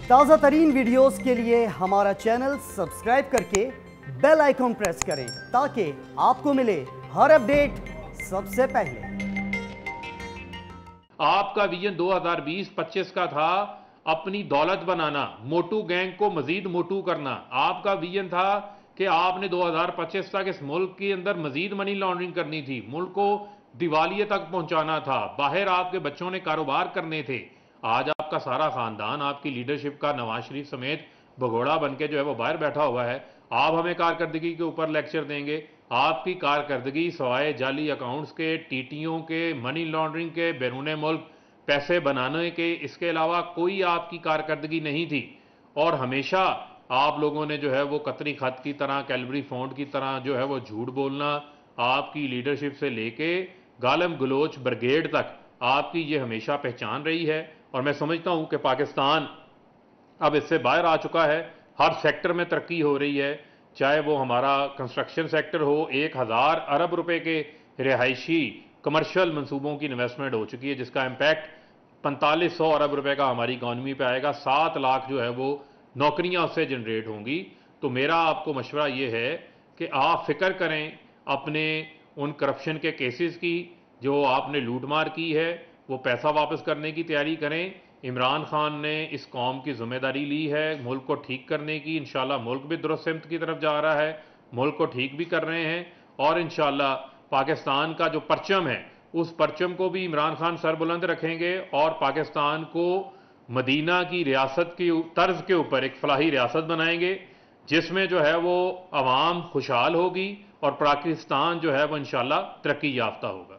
ताज़ा तरीन वीडियोस के लिए हमारा चैनल सब्सक्राइब करके बेल आइकॉन प्रेस करें ताकि आपको मिले हर अपडेट सबसे पहले। आपका विजन 2020-25 का था अपनी दौलत बनाना, मोटू गैंग को मजीद मोटू करना। आपका विजन था कि आपने 2025 तक इस मुल्क के अंदर मजीद मनी लॉन्ड्रिंग करनी थी, मुल्क को दिवालिये तक पहुंचाना था, बाहर आपके बच्चों ने कारोबार करने थे। आज आपका सारा खानदान आपकी लीडरशिप का नवाज शरीफ समेत भगोड़ा बन के जो है वो बाहर बैठा हुआ है। आप हमें कारकर्दगी के ऊपर लेक्चर देंगे। आपकी कारकर्दगी सवाए जाली अकाउंट्स के, टीटीओं के, मनी लॉन्ड्रिंग के, बैरून मुल्क पैसे बनाने के, इसके अलावा कोई आपकी कारकर्दगी नहीं थी। और हमेशा आप लोगों ने जो है वो कतरी खत की तरह, कैलवरी फॉन्ट की तरह जो है वो झूठ बोलना, आपकी लीडरशिप से लेके गालम गलोच ब्रिगेड तक आपकी ये हमेशा पहचान रही है। और मैं समझता हूं कि पाकिस्तान अब इससे बाहर आ चुका है। हर सेक्टर में तरक्की हो रही है, चाहे वो हमारा कंस्ट्रक्शन सेक्टर हो, 1000 अरब रुपए के रिहायशी कमर्शियल मंसूबों की इन्वेस्टमेंट हो चुकी है, जिसका इम्पैक्ट 4500 अरब रुपए का हमारी इकॉनमी पे आएगा। 7 लाख जो है वो नौकरियां उससे जनरेट होंगी। तो मेरा आपको मशवरा ये है कि आप फिक्र करें अपने उन करप्शन के केसेस की, जो आपने लूटमार की है, वो पैसा वापस करने की तैयारी करें। इमरान खान ने इस कौम की जिम्मेदारी ली है मुल्क को ठीक करने की। इंशाल्लाह मुल्क भी दुरुस्त सिमत की तरफ जा रहा है, मुल्क को ठीक भी कर रहे हैं। और इंशाल्लाह पाकिस्तान का जो परचम है, उस परचम को भी इमरान खान सरबुलंद रखेंगे और पाकिस्तान को मदीना की रियासत की तर्ज के ऊपर एक फलाही रियासत बनाएंगे, जिसमें जो है वो अवाम खुशहाल होगी और पाकिस्तान जो है वो इंशाल्लाह तरक्की याफ्ता होगा।